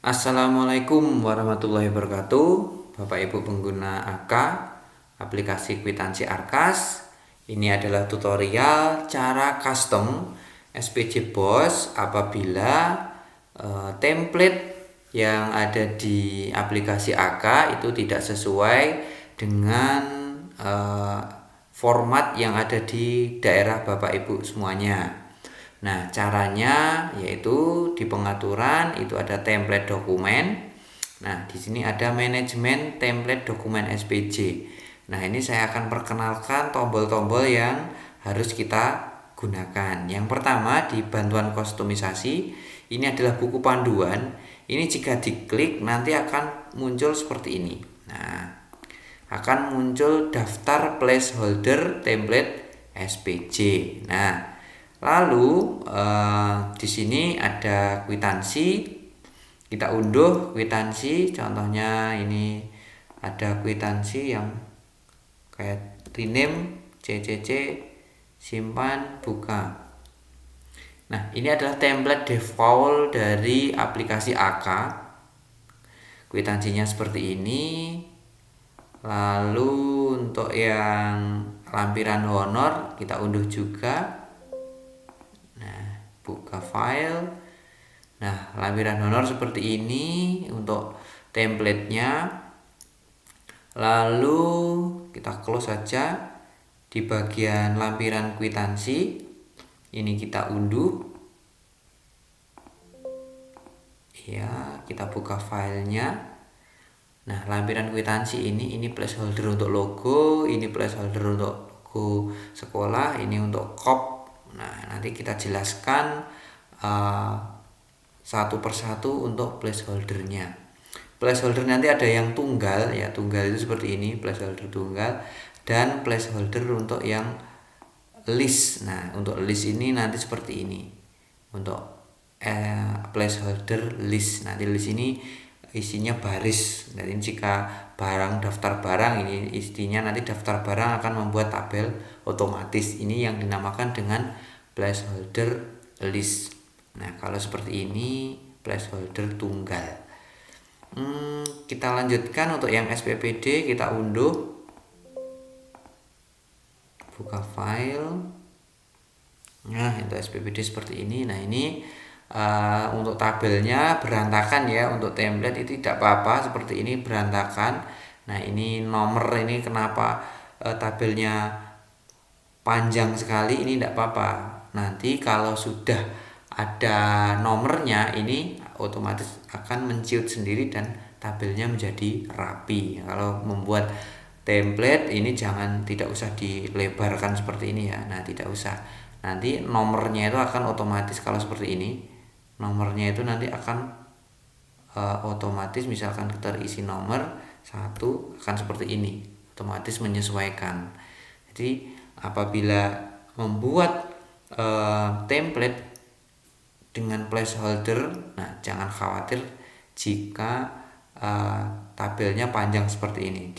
Assalamualaikum warahmatullahi wabarakatuh, Bapak Ibu pengguna AK aplikasi kwitansi Arkas. Ini adalah tutorial cara custom SPJ BOS apabila template yang ada di aplikasi AK itu tidak sesuai dengan format yang ada di daerah Bapak Ibu semuanya. Nah, caranya yaitu di pengaturan itu ada template dokumen. Nah, di sini ada manajemen template dokumen SPJ. Nah, ini saya akan perkenalkan tombol-tombol yang harus kita gunakan. Yang pertama di bantuan kustomisasi, ini adalah buku panduan. Ini jika diklik nanti akan muncul seperti ini. Nah, akan muncul daftar placeholder template SPJ. Nah, lalu di sini ada kwitansi, kita unduh kwitansi. Contohnya ini ada kwitansi yang kayak rename, CCC, simpan, buka. Nah, ini adalah template default dari aplikasi AK. Kwitansinya seperti ini. Lalu untuk yang lampiran honor kita unduh juga. Buka file. Nah, lampiran honor seperti ini untuk templatenya. Lalu kita close saja di bagian lampiran kwitansi. Ini kita unduh. Ya, kita buka filenya. Nah, lampiran kwitansi ini placeholder untuk logo, ini placeholder untuk logo sekolah, ini untuk kop. Nah, nanti kita jelaskan satu persatu untuk placeholdernya. Placeholder nanti ada yang tunggal, ya tunggal itu seperti ini, placeholder tunggal, dan placeholder untuk yang list. Nah, untuk list ini nanti seperti ini. Untuk placeholder list, nanti list ini isinya baris. Jadi jika barang daftar barang, ini isinya nanti daftar barang akan membuat tabel otomatis. Ini yang dinamakan dengan placeholder list. Nah, kalau seperti ini placeholder tunggal. Kita lanjutkan untuk yang SPPD, kita unduh, buka file. Nah, itu SPPD seperti ini. Nah, ini untuk tabelnya berantakan ya. Untuk template itu tidak apa-apa, seperti ini berantakan. Nah, ini nomor, ini kenapa tabelnya panjang sekali, ini tidak apa-apa. Nanti kalau sudah ada nomornya, ini otomatis akan menciut sendiri dan tabelnya menjadi rapi. Kalau membuat template ini tidak usah dilebarkan seperti ini ya. Nah, tidak usah. Nanti nomornya itu akan otomatis, kalau seperti ini nomornya itu nanti akan otomatis, misalkan terisi nomor 1 akan seperti ini, otomatis menyesuaikan. Jadi apabila membuat template dengan placeholder, nah jangan khawatir jika tabelnya panjang seperti ini.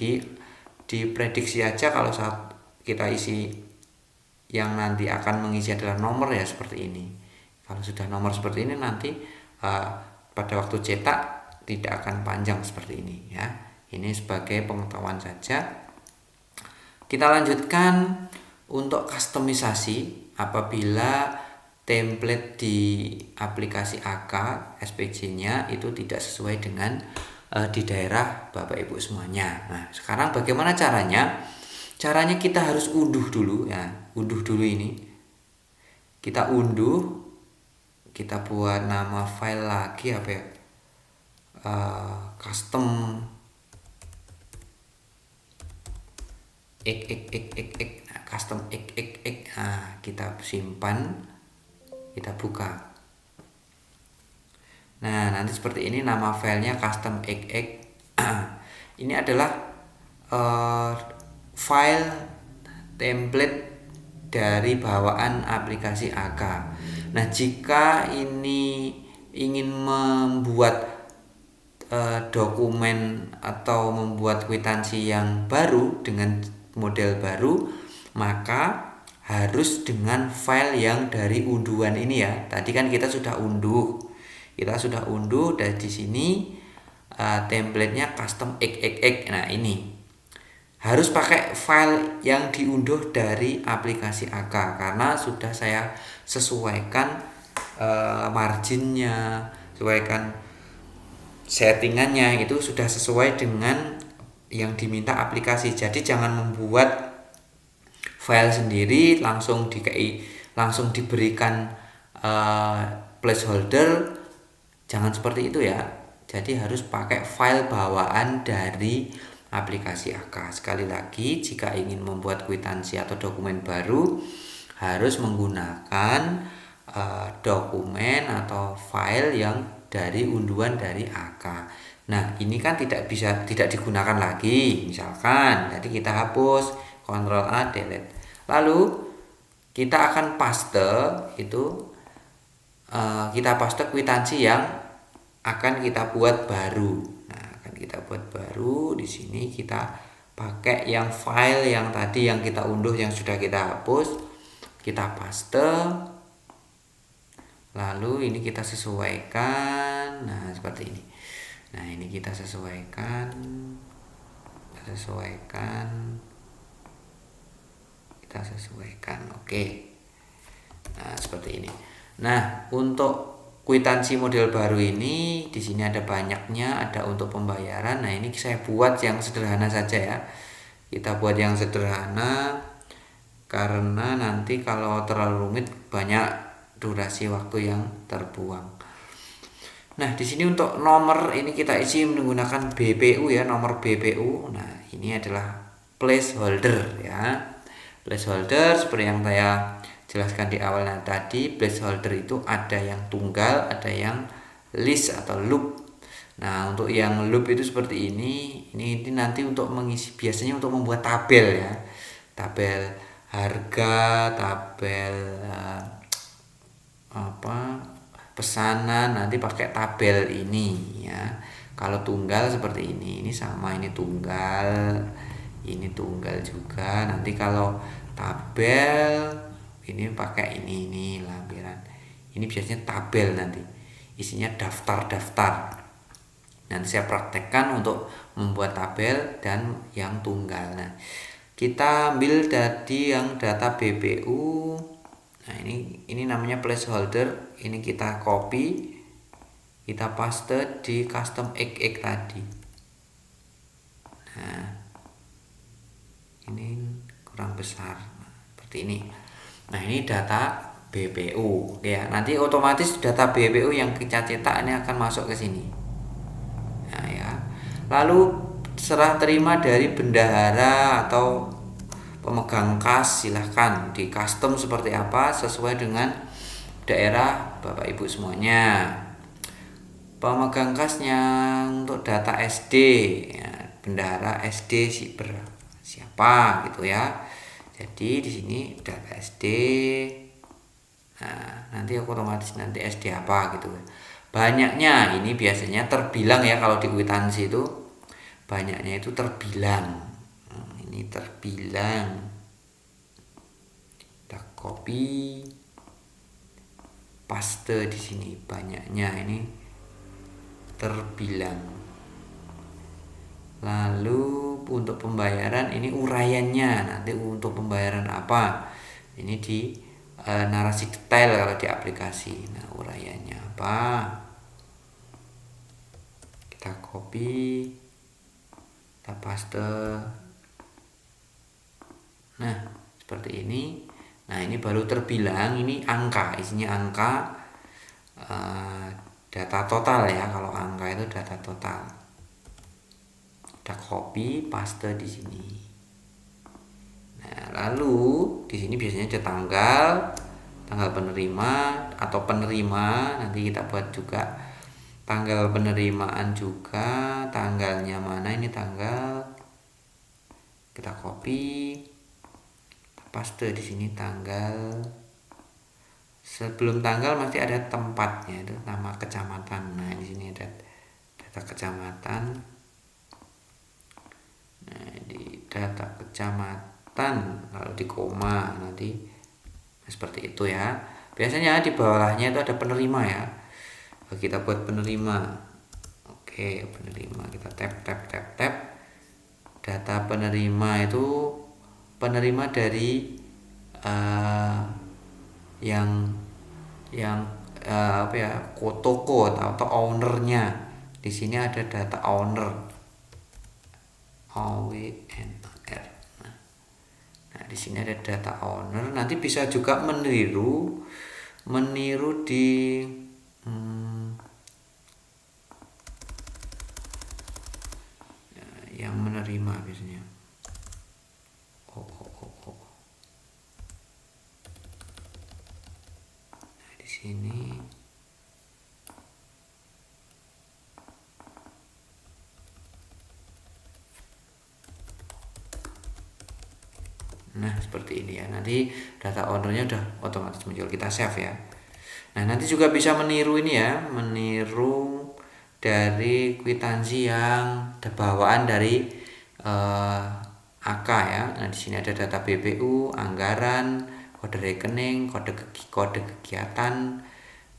Diprediksi aja kalau saat kita isi yang nanti akan mengisi adalah nomor, ya seperti ini. Kalau sudah nomor seperti ini, nanti pada waktu cetak tidak akan panjang seperti ini ya. Ini sebagai pengetahuan saja. Kita lanjutkan untuk kustomisasi apabila template di aplikasi AK SPJ-nya itu tidak sesuai dengan di daerah Bapak Ibu semuanya. Nah, sekarang bagaimana caranya? Caranya kita harus unduh dulu ya. Unduh dulu ini. Kita unduh. Kita buat nama file lagi apa ya? Custom custom kita simpan, kita buka. Nah, nanti seperti ini nama filenya custom ini adalah file template dari bawaan aplikasi AK. Nah, jika ini ingin membuat dokumen atau membuat kwitansi yang baru dengan model baru, maka harus dengan file yang dari unduhan ini ya. Tadi kan kita sudah unduh. kita sudah unduh dari di sini templatenya custom XXX. Nah, ini harus pakai file yang diunduh dari aplikasi AK karena sudah saya sesuaikan marginnya, sesuaikan settingannya, itu sudah sesuai dengan yang diminta aplikasi. Jadi jangan membuat file sendiri langsung diberikan placeholder, jangan seperti itu ya. Jadi harus pakai file bawaan dari aplikasi AK. Sekali lagi, jika ingin membuat kwitansi atau dokumen baru harus menggunakan dokumen atau file yang dari unduhan dari AK. Nah, ini kan tidak digunakan lagi. Misalkan, jadi kita hapus, Ctrl A, delete. Lalu kita akan paste itu, kita paste kwitansi yang akan kita buat baru. Nah, akan kita buat baru. Di sini kita pakai yang file yang tadi yang kita unduh, yang sudah kita hapus, kita paste. Lalu ini kita sesuaikan. Nah, seperti ini. Nah, ini kita sesuaikan. Kita sesuaikan. Oke. Nah, seperti ini. Nah, untuk kwitansi model baru ini di sini ada banyaknya, ada untuk pembayaran. Nah, ini saya buat yang sederhana saja ya. Kita buat yang sederhana karena nanti kalau terlalu rumit banyak durasi waktu yang terbuang. Nah, di sini untuk nomor ini kita isi menggunakan BPU ya, nomor BPU. Nah, ini adalah placeholder ya. Placeholder seperti yang saya jelaskan di awalnya tadi, placeholder itu ada yang tunggal, ada yang list atau loop. Nah, untuk yang loop itu seperti ini nanti untuk mengisi, biasanya untuk membuat tabel ya. Tabel harga, tabel pesanan, nanti pakai tabel ini ya. Kalau tunggal seperti ini sama, ini tunggal juga. Nanti kalau tabel ini pakai ini lampiran. Ini biasanya tabel, nanti isinya daftar-daftar. Nanti saya praktekkan untuk membuat tabel dan yang tunggal. Nah, kita ambil tadi yang data BPU. Nah, ini namanya placeholder. Ini kita copy, kita paste di custom XX tadi. Nah, ini kurang besar. Nah, seperti ini. Nah, ini data BPU ya. Nanti otomatis data BPU yang kita cetak ini akan masuk ke sini. Nah, ya. Lalu serah terima dari bendahara atau pemegang kas, silahkan di custom seperti apa sesuai dengan daerah Bapak Ibu semuanya. Pemegang kasnya untuk data SD ya, bendahara SD siapa gitu ya. Jadi di sini data SD. Nah, nanti otomatis nanti SD apa gitu. Banyaknya ini biasanya terbilang ya, kalau di kwitansi itu banyaknya itu terbilang. Ini terbilang. Kita copy, paste di sini, banyaknya ini terbilang. Lalu untuk pembayaran ini uraiannya, nanti untuk pembayaran apa, ini di narasi detail kalau di aplikasi. Nah, uraiannya apa, kita copy, kita paste. Nah, seperti ini. Nah, ini baru terbilang, ini angka, isinya angka, data total ya. Kalau angka itu data total. Kita copy, paste di sini. Nah, lalu di sini biasanya ada tanggal penerima atau penerima. Nanti kita buat juga tanggal penerimaan juga, tanggalnya mana, ini tanggal. Kita copy, paste di sini tanggal. Sebelum tanggal masih ada tempatnya, itu nama kecamatan. Nah, di sini ada data kecamatan. Nah, di data kecamatan lalu di koma nanti seperti itu ya. Biasanya di bawahnya itu ada penerima ya. kita buat penerima. Oke, penerima kita tap. Data penerima itu penerima dari yang apa ya, toko atau ownernya. Di sini ada data owner, OWNR. Nah, di sini ada data owner. Nanti bisa juga meniru di yang menerima biasanya. Nah, di sini nah seperti ini ya. Nanti data ownernya udah otomatis muncul, kita save ya. Nah, nanti juga bisa meniru ini ya, meniru dari kwitansi yang bawaan dari AK ya. Nah, di sini ada data BPU, anggaran, kode rekening, kode kegiatan,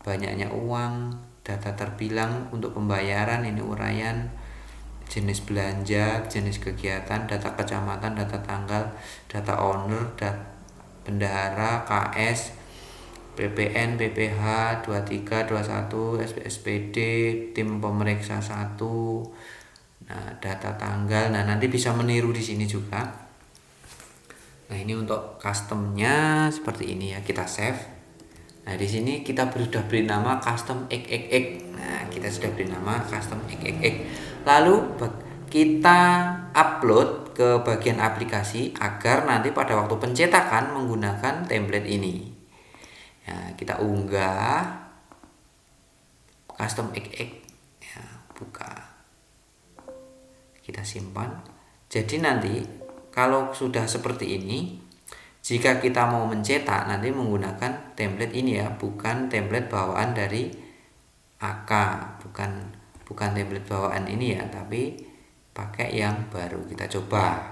banyaknya uang, data terbilang untuk pembayaran, ini uraian, jenis belanja, jenis kegiatan, data kecamatan, data tanggal, data owner, data bendahara, KS, PPN, PPH 23, 21, SPD, tim pemeriksa 1. Nah, data tanggal. Nah, nanti bisa meniru di sini juga. Nah, ini untuk customnya seperti ini ya, kita save. Nah, di sini kita sudah beri nama custom XXX. Nah, kita sudah beri nama custom XXX. Lalu kita upload ke bagian aplikasi agar nanti pada waktu pencetakan menggunakan template ini. Nah, kita unggah custom XX ya, buka, kita simpan. Jadi nanti kalau sudah seperti ini, jika kita mau mencetak nanti menggunakan template ini ya, bukan template bawaan dari AK, bukan template bawaan ini ya, tapi pakai yang baru. Kita coba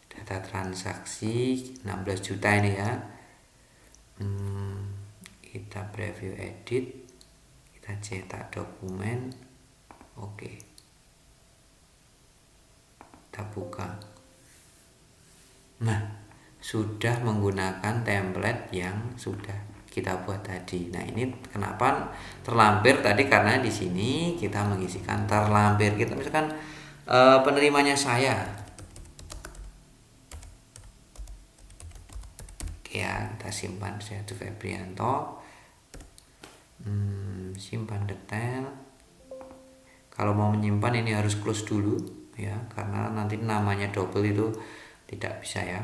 data transaksi 16 juta ini ya. Kita preview edit, kita cetak dokumen. Oke, kita buka. Nah, sudah menggunakan template yang sudah kita buat tadi. Nah, ini kenapa terlampir tadi, karena di sini kita mengisikan terlampir. Kita misalkan penerimanya saya. Oke ya, kita simpan saya itu Febrianto. Simpan detail. Kalau mau menyimpan ini harus close dulu ya, karena nanti namanya double itu tidak bisa ya.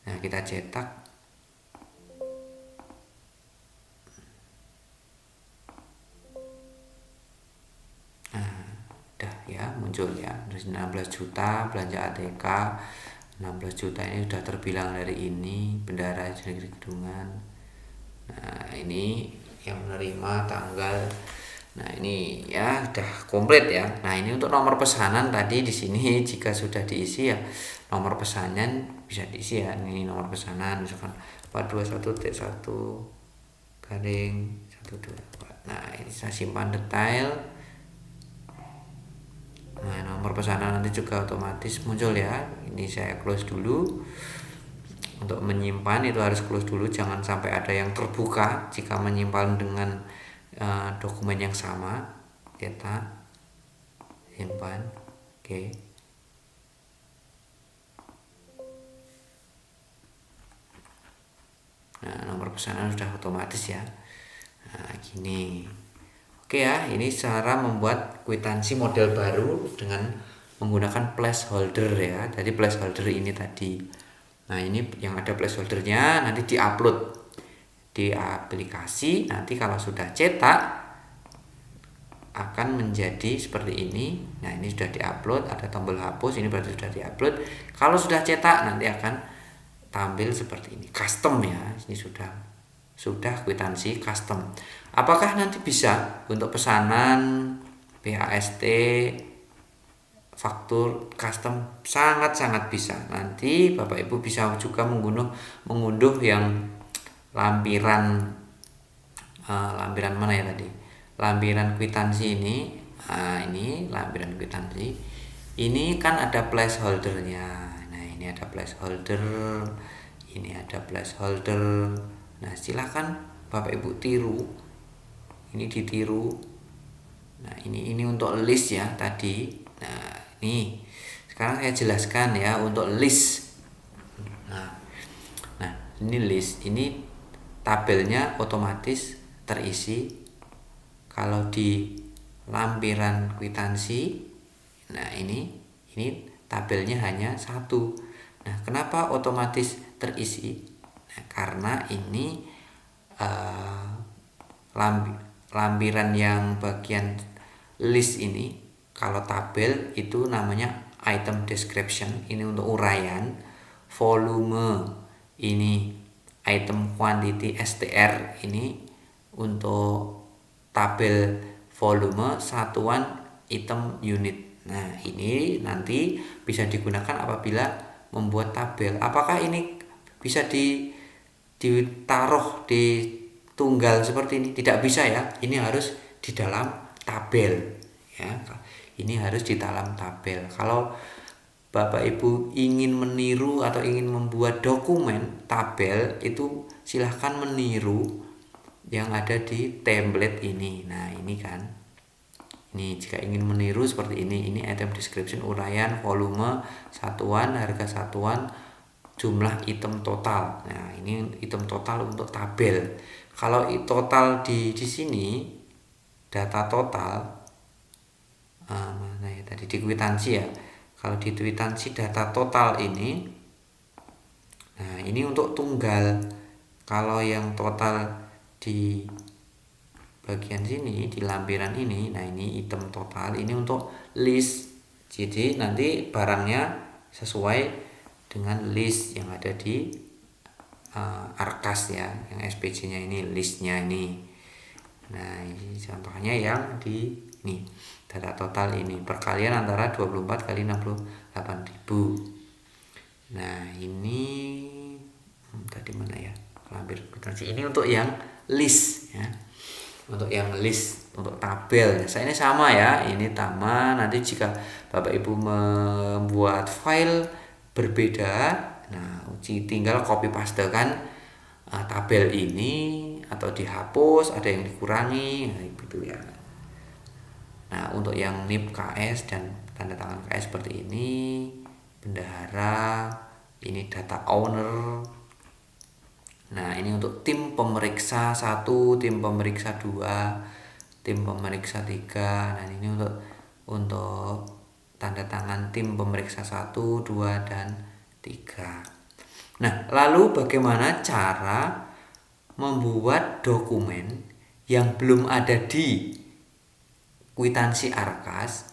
Nah, kita cetak. Nah, udah ya, muncul ya. 16 juta belanja ATK. 16 juta ini sudah terbilang dari ini, bendahara jenis gedungan. Nah, ini yang menerima tanggal. Nah, ini ya udah komplit ya. Nah, ini untuk nomor pesanan tadi di sini jika sudah diisi ya, nomor pesanan bisa diisi ya. Ini nomor pesanan misalkan 421T1 garing 124. Nah, ini saya simpan detail. Nah, nomor pesanan nanti juga otomatis muncul ya. Ini saya close dulu. Untuk menyimpan itu harus close dulu, jangan sampai ada yang terbuka jika menyimpan dengan dokumen yang sama. Kita simpan. Oke. Nah, nomor pesanan sudah otomatis ya. Nah, gini. Oke ya, ini cara membuat kwitansi model baru dengan menggunakan placeholder ya. Jadi placeholder ini tadi. Nah, ini yang ada placeholdernya nanti diupload di aplikasi. Nanti kalau sudah cetak akan menjadi seperti ini. Nah, ini sudah diupload, ada tombol hapus, ini berarti sudah diupload. Kalau sudah cetak nanti akan tampil seperti ini, custom ya. Ini sudah kwitansi custom. Apakah nanti bisa untuk pesanan, PHST, faktur custom? Sangat bisa. Nanti Bapak Ibu bisa juga mengunduh yang lampiran mana ya tadi, lampiran kwitansi ini. Nah, ini lampiran kwitansi. Ini kan ada placeholdernya. Nah, ini ada placeholder. Ini ada placeholder. Nah, silakan Bapak Ibu tiru. Ini ditiru. Nah, ini untuk list ya tadi. Nah, ini sekarang saya jelaskan ya untuk list. Nah, ini list. Ini tabelnya otomatis terisi kalau di lampiran kwitansi. Nah, ini tabelnya hanya satu. Nah, kenapa otomatis terisi? Nah, karena ini lampiran yang bagian list ini, kalau tabel itu namanya item description, ini untuk uraian. Volume ini item quantity STR, ini untuk tabel volume satuan item unit. Nah, ini nanti bisa digunakan apabila membuat tabel. Apakah ini bisa ditaruh di tunggal seperti ini? Tidak bisa ya. Ini harus di dalam tabel ya. Ini harus di dalam tabel. Kalau Bapak Ibu ingin meniru atau ingin membuat dokumen tabel, itu silahkan meniru yang ada di template ini. Nah, ini kan. Ini jika ingin meniru seperti ini item description, uraian, volume, satuan, harga satuan, jumlah item total. Nah, ini item total untuk tabel. Kalau total di sini data total mana ya tadi di kwitansi ya. Kalau di kwitansi data total ini. Nah, ini untuk tunggal. Kalau yang total di bagian sini di lampiran ini, nah ini item total, ini untuk list. Jadi nanti barangnya sesuai dengan list yang ada di Arkas ya, yang SPC-nya ini listnya ini. Nah, ini contohnya yang di ini data total ini perkalian antara 24 kali 68.000. Nah, ini tadi mana ya, lampir kwitansi ini untuk yang list ya. Untuk yang list, untuk tabel saya ini sama ya, ini sama. Nanti jika Bapak Ibu membuat file berbeda, nah tinggal copy paste kan tabel ini, atau dihapus, ada yang dikurangi, nah gitu ya. Nah, untuk yang NIP KS dan tanda tangan KS seperti ini, bendahara, ini data owner. Nah, ini untuk tim pemeriksa 1, tim pemeriksa 2, tim pemeriksa 3. Nah, ini untuk tanda tangan tim pemeriksa 1, 2, dan 3. Nah, lalu bagaimana cara membuat dokumen yang belum ada di kwitansi Arkas?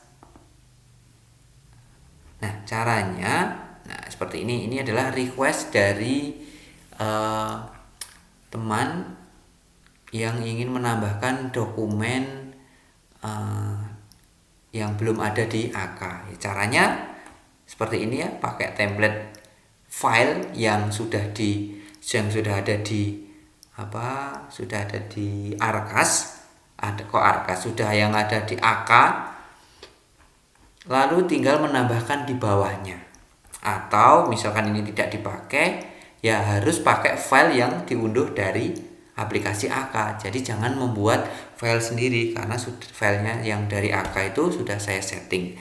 Nah, caranya seperti ini. Ini adalah request dari teman yang ingin menambahkan dokumen yang belum ada di AK. Caranya seperti ini ya, pakai template file yang sudah ada di Arkas. Sudah yang ada di AK, lalu tinggal menambahkan di bawahnya. Atau misalkan ini tidak dipakai, ya harus pakai file yang diunduh dari aplikasi AK. Jadi jangan membuat file sendiri, karena filenya yang dari AK itu sudah saya setting.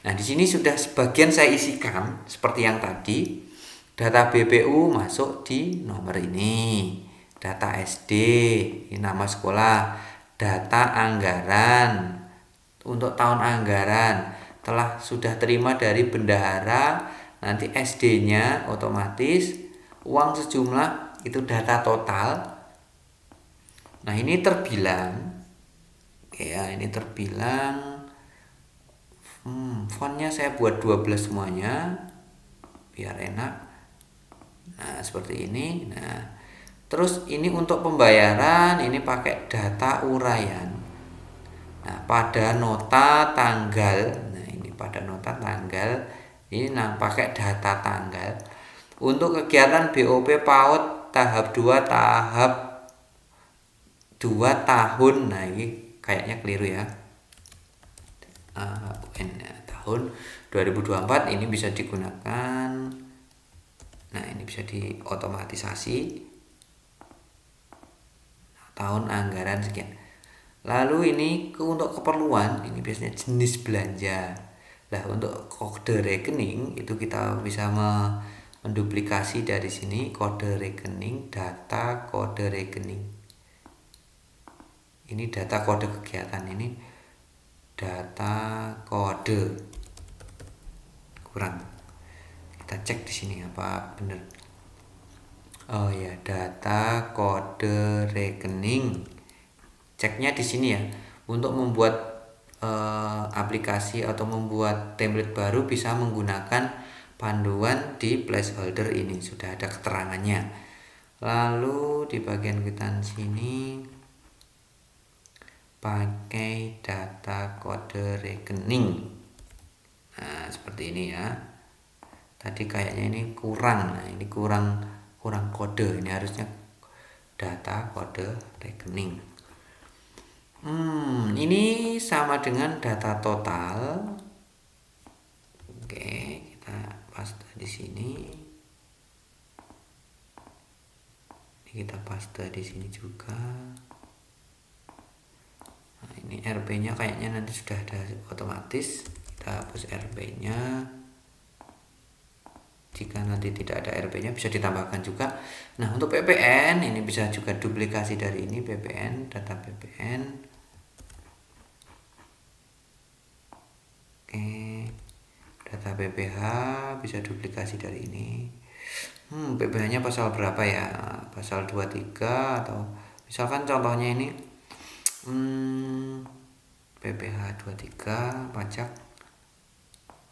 Nah, di sini sudah sebagian saya isikan seperti yang tadi. Data BPU masuk di nomor ini. Data SD, ini nama sekolah. Data anggaran untuk tahun anggaran sudah terima dari bendahara. Nanti SD-nya otomatis, uang sejumlah, itu data total. Nah, ini terbilang ya, ini terbilang. Fontnya saya buat 12 semuanya biar enak. Nah, seperti ini. Nah, terus ini untuk pembayaran, ini pakai data uraian. Nah, pada nota tanggal. Nah, ini pada nota tanggal. Ini pakai data tanggal. Untuk kegiatan BOP PAUD tahap 2 tahun. Nah, ini kayaknya keliru ya. UN tahun 2024 ini bisa digunakan. Nah, ini bisa diotomatisasi tahun anggaran sekian. Lalu ini untuk keperluan, ini biasanya jenis belanja. Nah, untuk kode rekening itu kita bisa menduplikasi dari sini kode rekening, data kode rekening. Ini data kode kegiatan, ini data kode. Kurang. Kita cek di sini apa benar. Oh ya, data kode rekening. Ceknya di sini ya. Untuk membuat aplikasi atau membuat template baru bisa menggunakan panduan di placeholder ini, sudah ada keterangannya. Lalu di bagian kwitansi ini pakai data kode rekening. Nah, seperti ini ya. Tadi kayaknya ini kurang. Nah, ini kurang kode. Ini harusnya data kode rekening. Ini sama dengan data total. Oke, kita paste di sini. Kita paste di sini juga. Nah, ini RP-nya kayaknya nanti sudah ada otomatis. Kita hapus RP-nya. Jika nanti tidak ada RP-nya bisa ditambahkan juga. Nah, untuk PPN ini bisa juga duplikasi dari ini, PPN, data PPN. Oke. Data PPH bisa duplikasi dari ini. PPH-nya pasal berapa ya? Pasal 23 atau misalkan contohnya ini PPH 23 pajak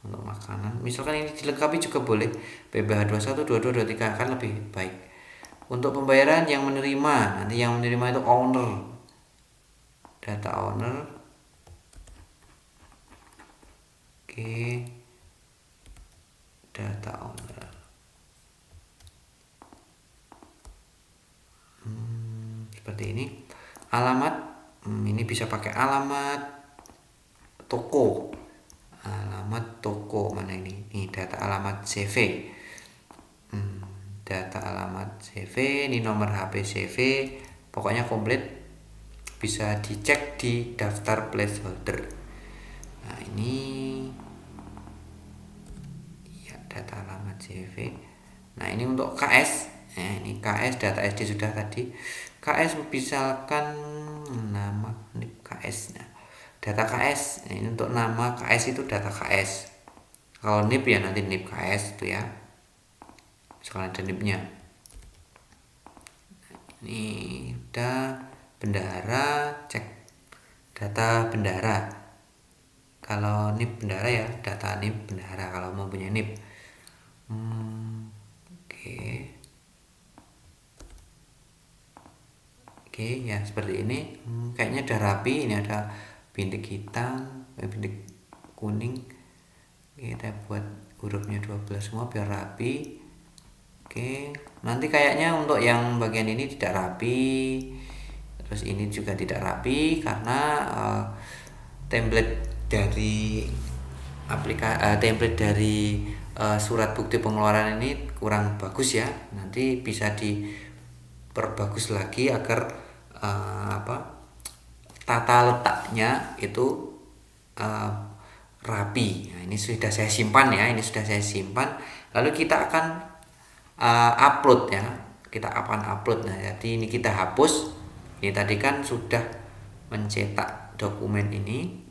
untuk makanan. Misalkan ini dilengkapi juga boleh. PPH 21, 22, 23 akan lebih baik. Untuk pembayaran yang menerima, nanti yang menerima itu owner. Data owner. Oke. Data owner. Seperti ini. Alamat, ini bisa pakai alamat toko. Alamat toko mana ini? Ini data alamat CV. Data alamat CV, ini nomor HP CV. Pokoknya komplit. Bisa dicek di daftar placeholder. Nah, ini ya data alamat CV. Nah, ini untuk KS. Nah, ini KS data SD sudah tadi. KS misalkan nama NIP KS. Nah, data KS ini untuk nama KS itu data KS. Kalau NIP ya nanti NIP KS itu ya. Misalkan ada NIP-nya. Ini udah bendahara, cek data bendahara. Kalau NIP bendahara ya data NIP bendahara kalau mempunyai NIP. Oke ya seperti ini. Kayaknya udah rapi. Ini ada bintik hitam, bintik kuning. Kita buat hurufnya 12 semua biar rapi. Oke, nanti kayaknya untuk yang bagian ini tidak rapi. Terus ini juga tidak rapi karena template dari template dari surat bukti pengeluaran ini kurang bagus ya. Nanti bisa diperbagus lagi agar tata letaknya itu rapi. Nah, ini sudah saya simpan ya. Ini sudah saya simpan. Lalu kita akan upload ya. Kita akan upload. Nah, jadi ini kita hapus. Ini tadi kan sudah mencetak dokumen ini.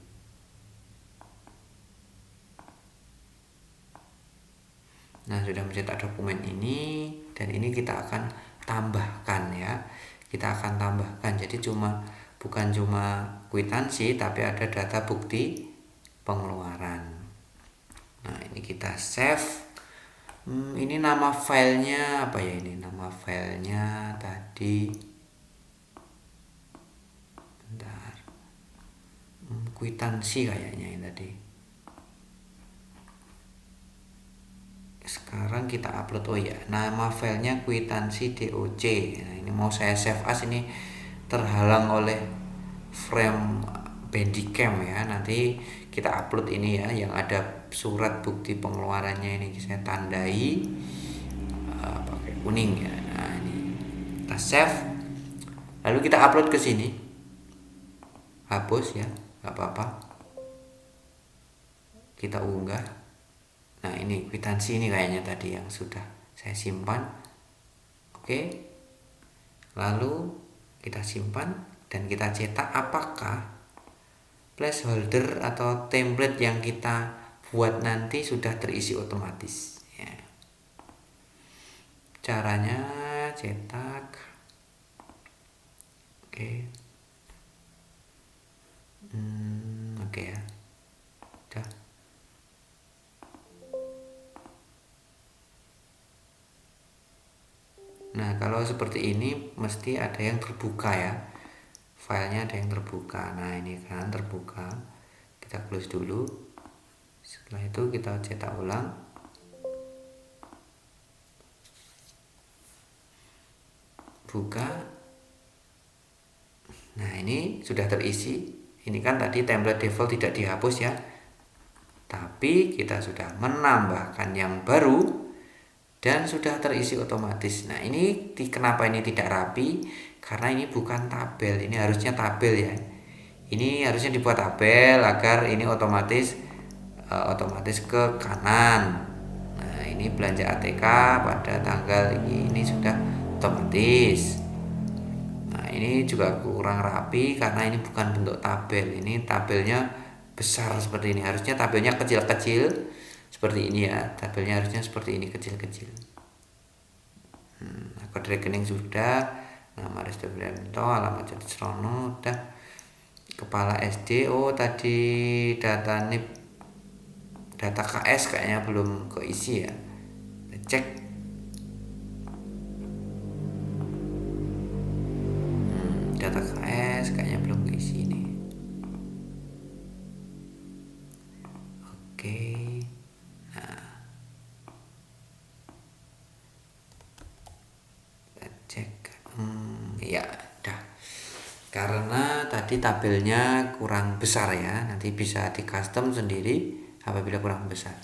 Nah, sudah mencetak dokumen ini dan ini kita akan tambahkan ya. Kita akan tambahkan. Jadi bukan cuma kwitansi tapi ada data bukti pengeluaran. Nah, ini kita save. Ini nama filenya apa ya ini? Nama filenya tadi. Bentar. Kwitansi kayaknya ini tadi. Sekarang kita upload. Oh ya, nama filenya kwitansi DOC. Nah, ini mau saya save as, ini terhalang oleh frame Bandicam ya. Nanti kita upload ini ya, yang ada surat bukti pengeluarannya ini saya tandai pakai kuning ya. Nah ini kita save, lalu kita upload ke sini, hapus ya, nggak apa-apa, kita unggah. Nah ini kwitansi ini kayaknya tadi yang sudah saya simpan. Oke, lalu kita simpan dan kita cetak apakah placeholder atau template yang kita buat nanti sudah terisi otomatis ya. Caranya cetak, oke. Oke ya, udah. Nah kalau seperti ini mesti ada yang terbuka ya, filenya ada yang terbuka. Nah ini kan terbuka, kita close dulu. Setelah itu kita cetak ulang, buka. Nah ini sudah terisi. Ini kan tadi template default tidak dihapus ya, tapi kita sudah menambahkan yang baru dan sudah terisi otomatis. Nah ini kenapa ini tidak rapi? Karena ini bukan tabel, ini harusnya tabel ya. Ini harusnya dibuat tabel agar ini otomatis ke kanan. Nah ini belanja ATK pada tanggal ini sudah otomatis. Nah ini juga kurang rapi karena ini bukan bentuk tabel, ini tabelnya besar seperti ini. Harusnya tabelnya kecil-kecil seperti ini ya, tabelnya harusnya seperti ini, kecil-kecil. Kode rekening sudah, nama Resto Bento, alamat Jati Srono udah, kepala SD, oh tadi data NIP, data KS kayaknya belum keisi ya, cek. Data KS kayaknya belum keisi ini. Oke. Ya dah, karena tadi tabelnya kurang besar ya, nanti bisa di custom sendiri apabila kurang besar.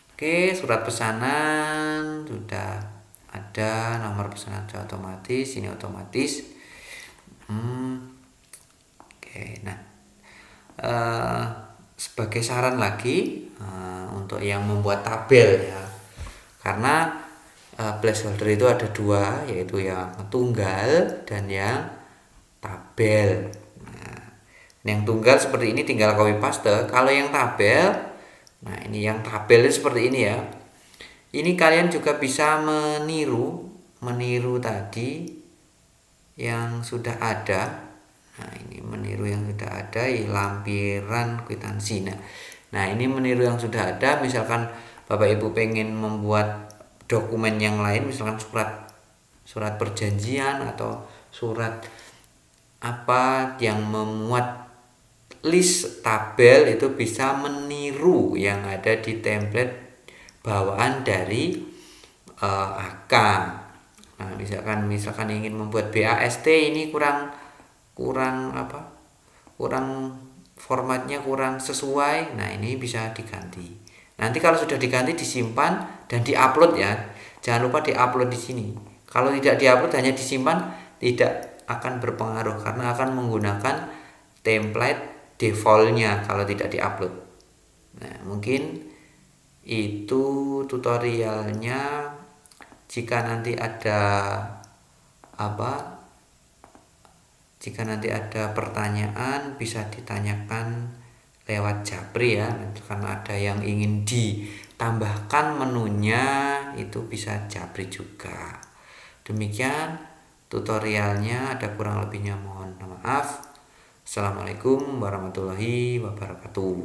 Oke, surat pesanan sudah ada, nomor pesanan sudah otomatis, ini otomatis. Oke, nah sebagai saran lagi untuk yang membuat tabel ya, karena placeholder itu ada dua, yaitu yang tunggal dan yang tabel. Nah, yang tunggal seperti ini tinggal copy paste. Kalau yang tabel, nah ini yang tabel itu seperti ini ya. Ini kalian juga bisa meniru tadi yang sudah ada. Nah ini meniru yang sudah ada, lampiran kwitansi. Nah ini meniru yang sudah ada. Misalkan Bapak Ibu pengen membuat dokumen yang lain, misalkan surat perjanjian atau surat apa yang memuat list tabel, itu bisa meniru yang ada di template bawaan dari AK. Nah, misalkan ingin membuat BAST, ini kurang formatnya kurang sesuai. Nah ini bisa diganti. Nanti kalau sudah diganti disimpan dan diupload ya. Jangan lupa diupload di sini. Kalau tidak diupload hanya disimpan, tidak akan berpengaruh karena akan menggunakan template defaultnya kalau tidak diupload. Nah, mungkin itu tutorialnya. Jika nanti ada pertanyaan bisa ditanyakan lewat Japri ya, karena ada yang ingin ditambahkan menunya itu bisa Japri juga. Demikian tutorialnya, ada kurang lebihnya mohon maaf. Assalamualaikum warahmatullahi wabarakatuh.